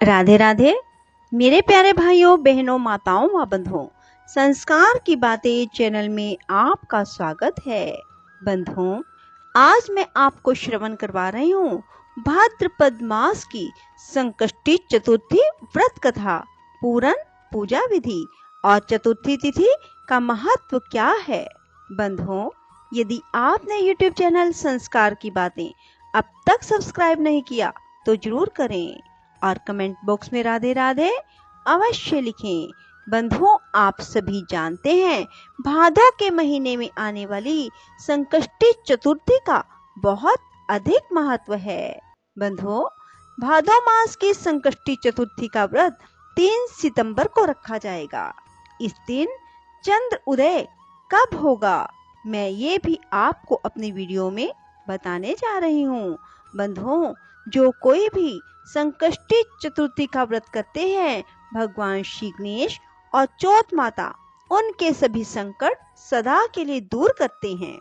राधे राधे मेरे प्यारे भाइयों बहनों माताओं व बंधुओं, संस्कार की बातें चैनल में आपका स्वागत है। बंधुओं, आज मैं आपको श्रवण करवा रही हूँ भाद्रपद मास की संकष्टी चतुर्थी व्रत कथा, पूरन पूजा विधि और चतुर्थी तिथि का महत्व क्या है। बंधुओं, यदि आपने YouTube चैनल संस्कार की बातें अब तक सब्सक्राइब नहीं किया तो जरूर करें और कमेंट बॉक्स में राधे राधे अवश्य लिखें। बंधुओं, आप सभी जानते हैं भादों के महीने में आने वाली संकष्टी चतुर्थी का बहुत अधिक महत्व है। बंधुओं, भादो मास की संकष्टी चतुर्थी का व्रत 3 सितंबर को रखा जाएगा। इस दिन चंद्र उदय कब होगा, मैं ये भी आपको अपनी वीडियो में बताने जा रही हूँ। बंधुओं, जो कोई भी संकष्टी चतुर्थी का व्रत करते हैं, भगवान श्री गणेश और चौथ माता उनके सभी संकट सदा के लिए दूर करते हैं।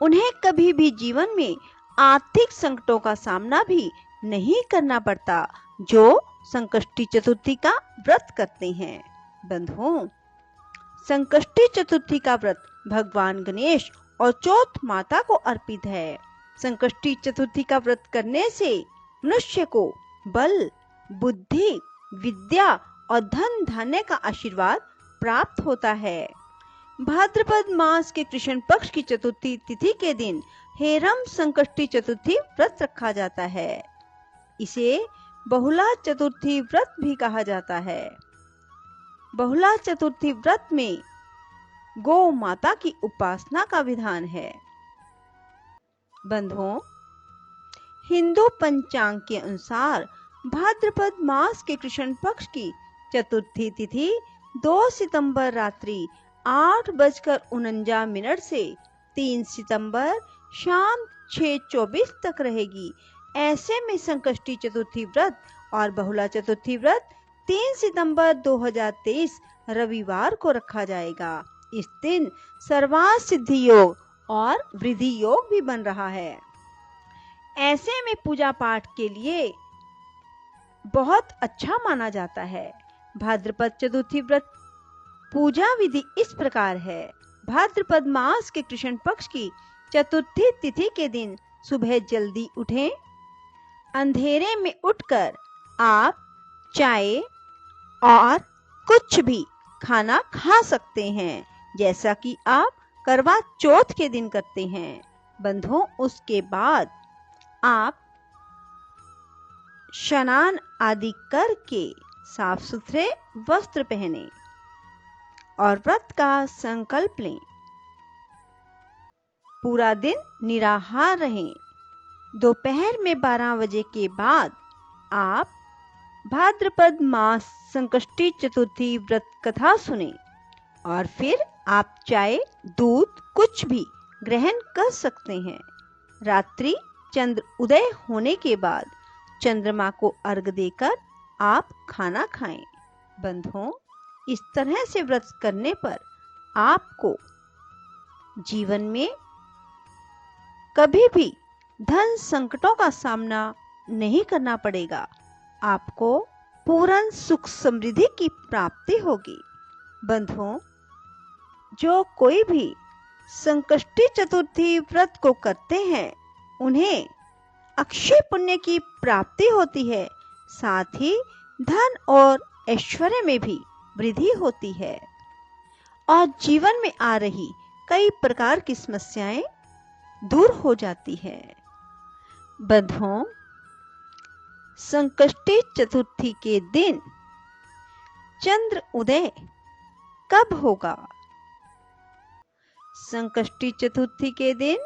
उन्हें कभी भी जीवन में आर्थिक संकटों का सामना भी नहीं करना पड़ता, जो संकष्टी चतुर्थी का व्रत करते हैं। बंधुओं, संकष्टी चतुर्थी का व्रत भगवान गणेश और चौथ माता को अर्पित है। संकष्टी चतुर्थी का व्रत करने से मनुष्य को बल, बुद्धि, विद्या और धन धान्य का आशीर्वाद प्राप्त होता है। भाद्रपद मास के कृष्ण पक्ष की चतुर्थी तिथि के दिन हेरम संकष्टी चतुर्थी व्रत रखा जाता है। इसे बहुला चतुर्थी व्रत भी कहा जाता है। बहुला चतुर्थी व्रत में गौ माता की उपासना का विधान है। बंधुओं, हिंदू पंचांग के अनुसार भाद्रपद मास के कृष्ण पक्ष की चतुर्थी तिथि 2 सितंबर रात्रि 8:49 से 3 सितंबर शाम 6:24 तक रहेगी। ऐसे में संकष्टी चतुर्थी व्रत और बहुला चतुर्थी व्रत 3 सितंबर 2023 रविवार को रखा जाएगा। इस दिन सर्वार्थ सिद्धि योग और वृद्धि योग भी बन रहा है। ऐसे में पूजा पाठ के लिए बहुत अच्छा माना जाता है। भाद्रपद चतुर्थी व्रत पूजा विधि इस प्रकार है। भाद्रपद मास के कृष्ण पक्ष की चतुर्थी तिथि के दिन सुबह जल्दी उठें। अंधेरे में उठकर आप चाय और कुछ भी खाना खा सकते हैं, जैसा कि आप करवा चौथ के दिन करते हैं। बंधुओं, उसके बाद आप स्नान आदि करके साफ सुथरे वस्त्र पहने और व्रत का संकल्प लें। पूरा दिन निराहार रहें। दोपहर में 12 बजे के बाद आप भाद्रपद मास संकष्टी चतुर्थी व्रत कथा सुने और फिर आप चाय, दूध कुछ भी ग्रहण कर सकते हैं। रात्रि चंद्र उदय होने के बाद चंद्रमा को अर्घ देकर आप खाना खाएं। बंधुओं, इस तरह से व्रत करने पर आपको जीवन में कभी भी धन संकटों का सामना नहीं करना पड़ेगा। आपको पूर्ण सुख समृद्धि की प्राप्ति होगी। बंधुओं, जो कोई भी संकष्टी चतुर्थी व्रत को करते हैं, उन्हें अक्षय पुण्य की प्राप्ति होती है, साथ ही धन और ऐश्वर्य में भी वृद्धि होती है और जीवन में आ रही कई प्रकार की समस्याएं दूर हो जाती है। बंधुओं, संकष्टी चतुर्थी के दिन चंद्र उदय कब होगा? संकष्टी चतुर्थी के दिन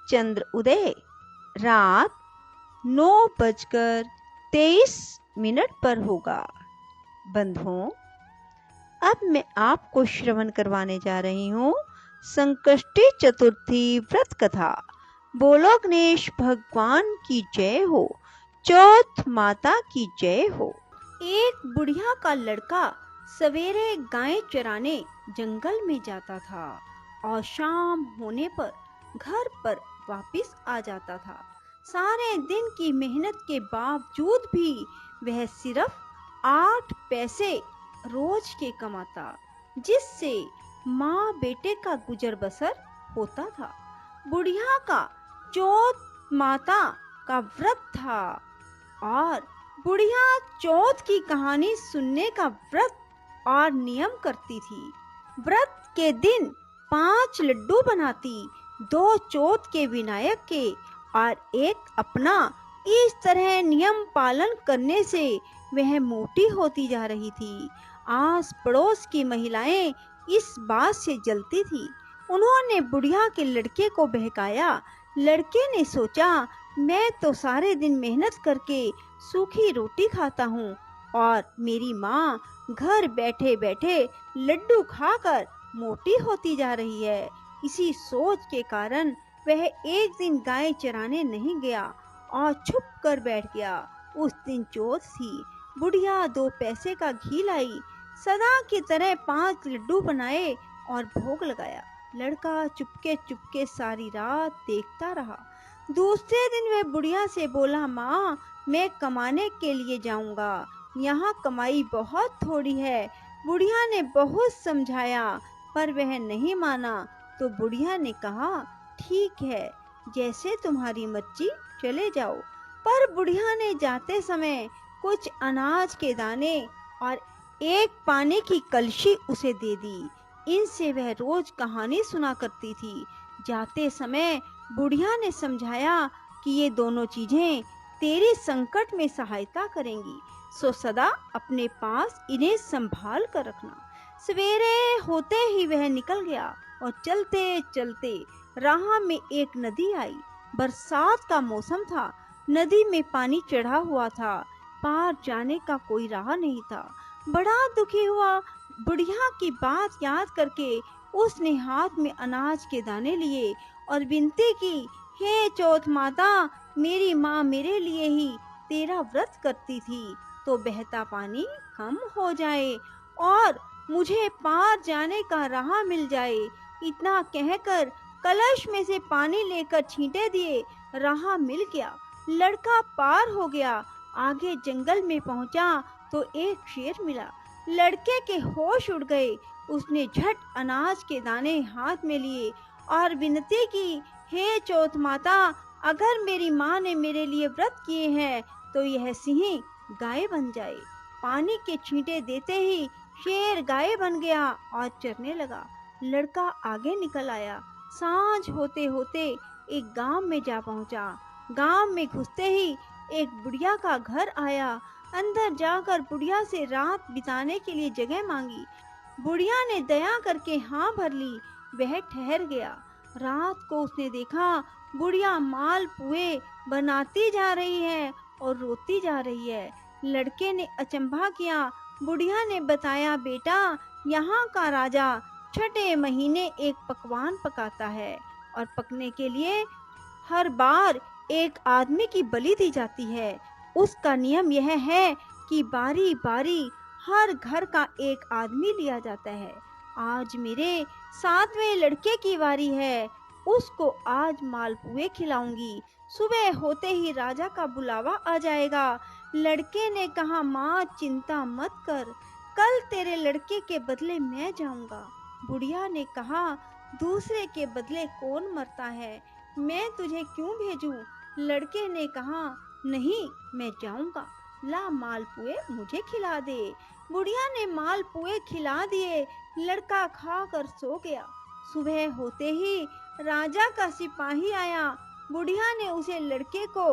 चंद्र उदय रात 9:23 पर होगा। बंधुओं, अब मैं आपको श्रवण करवाने जा रही हूँ संकष्टी चतुर्थी व्रत कथा। बोलो गणेश भगवान की जय हो, चौथ माता की जय हो। एक बुढ़िया का लड़का सवेरे गाय चराने जंगल में जाता था और शाम होने पर घर पर वापस आ जाता था। सारे दिन की मेहनत के बावजूद भी वह सिर्फ 8 पैसे रोज के कमाता, जिससे माँ बेटे का गुजर बसर होता था। बुढ़िया का चौथ माता का व्रत था और बुढ़िया चौथ की कहानी सुनने का व्रत और नियम करती थी। व्रत के दिन 5 लड्डू बनाती, 2 चौथ के विनायक के और एक अपना। इस तरह नियम पालन करने से वह मोटी होती जा रही थी। आस पड़ोस की महिलाएं इस बात से जलती थी। उन्होंने बुढ़िया के लड़के को बहकाया। लड़के ने सोचा, मैं तो सारे दिन मेहनत करके सूखी रोटी खाता हूँ और मेरी माँ घर बैठे बैठे लड्डू खाकर मोटी होती जा रही है। इसी सोच के कारण वह एक दिन गाय चराने नहीं गया और छुप कर बैठ गया। उस दिन चौथ थी। बुढ़िया 2 पैसे का घी लाई, सदा की तरह 5 लड्डू बनाए और भोग लगाया। लड़का चुपके चुपके सारी रात देखता रहा। दूसरे दिन वह बुढ़िया से बोला, माँ, मैं कमाने के लिए जाऊंगा, यहाँ कमाई बहुत थोड़ी है। बुढ़िया ने बहुत समझाया पर वह नहीं माना। तो बुढ़िया ने कहा, ठीक है, जैसे तुम्हारी मर्जी, चले जाओ। पर बुढ़िया ने जाते समय कुछ अनाज के दाने और एक पानी की कलशी उसे दे दी। इनसे वह रोज कहानी सुना करती थी। जाते समय बुढ़िया ने समझाया कि ये दोनों चीजें तेरी संकट में सहायता करेंगी, सो सदा अपने पास इन्हें संभाल कर रखना। सवेरे होते ही वह निकल गया और चलते चलते राह में एक नदी आई। बरसात का मौसम था। नदी में पानी चढ़ा हुआ था। पार जाने का कोई राह नहीं था। बड़ा दुखी हुआ। बुढ़िया की बात याद करके उसने हाथ में अनाज के दाने लिए और विनती की, हे चौथ माता, मेरी माँ मेरे लिए ही तेरा व्रत करती थी, तो बहता पानी कम हो जाए और मुझे पार जाने का राह मिल जाए। इतना कहकर कलश में से पानी लेकर छींटे दिए। राह मिल गया। लड़का पार हो गया। आगे जंगल में पहुंचा तो एक शेर मिला। लड़के के होश उड़ गए। उसने झट अनाज के दाने हाथ में लिए और विनती की, हे चौथ माता, अगर मेरी माँ ने मेरे लिए व्रत किए हैं तो यह सिंह गाय बन जाए। पानी के छींटे देते ही शेर गाय बन गया और चरने लगा। लड़का आगे निकल आया। सांझ होते होते एक गांव में जा पहुंचा। गांव में घुसते ही एक बुढ़िया का घर आया। अंदर जाकर बुढ़िया से रात बिताने के लिए जगह मांगी। बुढ़िया ने दया करके हाँ भर ली। वह ठहर गया। रात को उसने देखा बुढ़िया माल पुए बनाती जा रही है और रोती जा रही है। लड़के ने अचंभा किया। बुढ़िया ने बताया, बेटा, यहाँ का राजा छठे महीने एक पकवान पकाता है और पकने के लिए हर बार एक आदमी की बलि दी जाती है। उसका नियम यह है कि बारी बारी हर घर का एक आदमी लिया जाता है। आज मेरे 7वें लड़के की बारी है। उसको आज मालपुए खिलाऊंगी। सुबह होते ही राजा का बुलावा आ जाएगा। लड़के ने कहा, माँ, चिंता मत कर, कल तेरे लड़के के बदले मैं जाऊंगा। बुढ़िया ने कहा, दूसरे के बदले कौन मरता है, मैं तुझे क्यों भेजूं? लड़के ने कहा, नहीं, मैं जाऊंगा, ला मालपुए मुझे खिला दे। बुढ़िया ने मालपुए खिला दिए। लड़का खाकर सो गया। सुबह होते ही राजा का सिपाही आया। बुढ़िया ने उसे लड़के को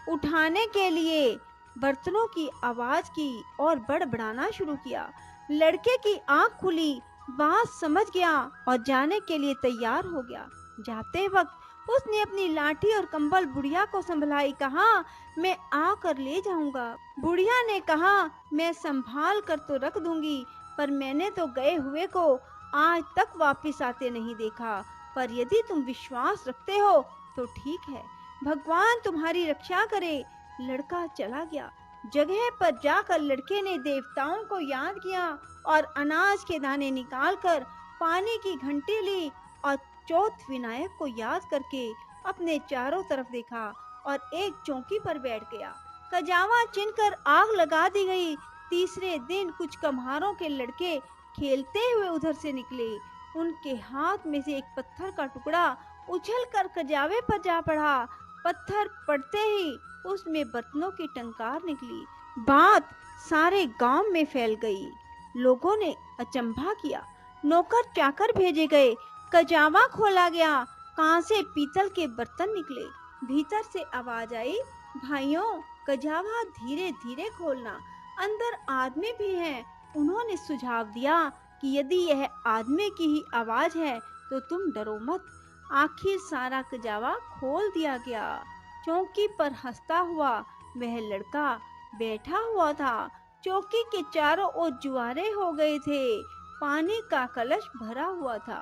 उठाने के लिए बर्तनों की आवाज की और बड़बड़ाना शुरू किया। लड़के की आंख खुली, बात समझ गया और जाने के लिए तैयार हो गया। जाते वक्त उसने अपनी लाठी और कंबल बुढ़िया को संभलाई। कहा, मैं आकर ले जाऊंगा। बुढ़िया ने कहा, मैं संभाल कर तो रख दूंगी, पर मैंने तो गए हुए को आज तक वापस आते नहीं देखा। पर यदि तुम विश्वास रखते हो तो ठीक है, भगवान तुम्हारी रक्षा करे। लड़का चला गया। जगह पर जाकर लड़के ने देवताओं को याद किया और अनाज के दाने निकालकर पानी की घंटी ली और चौथ विनायक को याद करके अपने चारों तरफ देखा और एक चौकी पर बैठ गया। कजावा चिनकर आग लगा दी गई। तीसरे दिन कुछ कम्हारों के लड़के खेलते हुए उधर से निकले। उनके हाथ में से एक पत्थर का टुकड़ा उछलकर कजावे पर जा पड़ा। पत्थर पड़ते ही उसमें बर्तनों की टंकार निकली। बात सारे गांव में फैल गई। लोगों ने अचंभा किया। नौकर चाकर भेजे गए। कजावा खोला गया। कांसे पीतल के बर्तन निकले। भीतर से आवाज आई, भाइयों, कजावा धीरे धीरे खोलना, अंदर आदमी भी हैं। उन्होंने सुझाव दिया कि यदि यह आदमी की ही आवाज है तो तुम डरो मत। आखिर सारा कजावा खोल दिया गया। चौकी पर हंसता हुआ वह लड़का बैठा हुआ था। चौकी के चारों ओर जुआरे हो गए थे। पानी का कलश भरा हुआ था।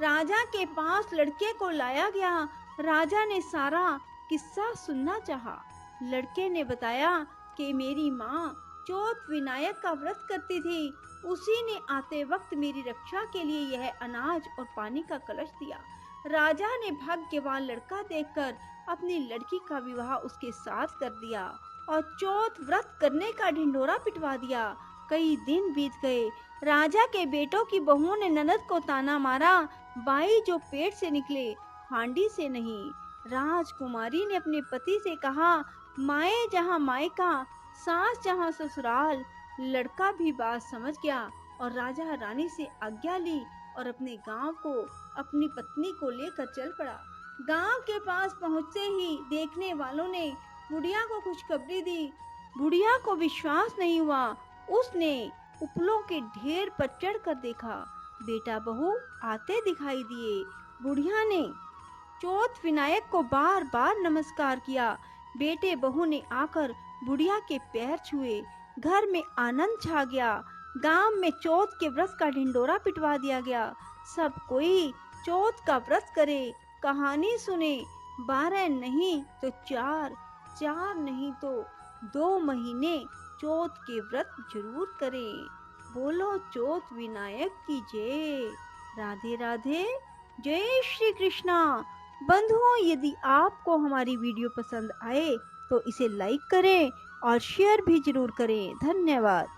राजा के पास लड़के को लाया गया। राजा ने सारा किस्सा सुनना चाहा। लड़के ने बताया कि मेरी माँ चौथ विनायक का व्रत करती थी। उसी ने आते वक्त मेरी रक्षा के लिए यह अनाज और पानी का कलश दिया। राजा ने भाग्यवान लड़का देखकर अपनी लड़की का विवाह उसके साथ कर दिया और चौथ व्रत करने का ढिंढोरा पिटवा दिया। कई दिन बीत गए। राजा के बेटों की बहुओं ने ननद को ताना मारा, बाई जो पेट से निकले, हांडी से नहीं। राजकुमारी ने अपने पति से कहा, माए जहाँ मायका, सास जहाँ ससुराल। लड़का भी बात समझ गया और राजा रानी से आज्ञा ली और अपने गांव को अपनी पत्नी को लेकर चल पड़ा। गांव के पास पहुंचते ही देखने वालों ने बुढ़िया को खुशखबरी दी। बुढ़िया को विश्वास नहीं हुआ। उसने उपलों के ढेर पर चढ़कर देखा। बेटा बहू आते दिखाई दिए। बुढ़िया ने चौथ विनायक को बार बार नमस्कार किया। बेटे बहू ने आकर बुढ़िया के पैर छुए। घर में आनंद छा गया। गांव में चौथ के व्रत का ढिंडोरा पिटवा दिया गया। सब कोई चौथ का व्रत करे, कहानी सुने। 12 नहीं तो 4, 4 नहीं तो 2 महीने चौथ के व्रत जरूर करें। बोलो चौथ विनायक की जय। राधे राधे। जय श्री कृष्णा। बंधुओं, यदि आपको हमारी वीडियो पसंद आए तो इसे लाइक करें और शेयर भी जरूर करें। धन्यवाद।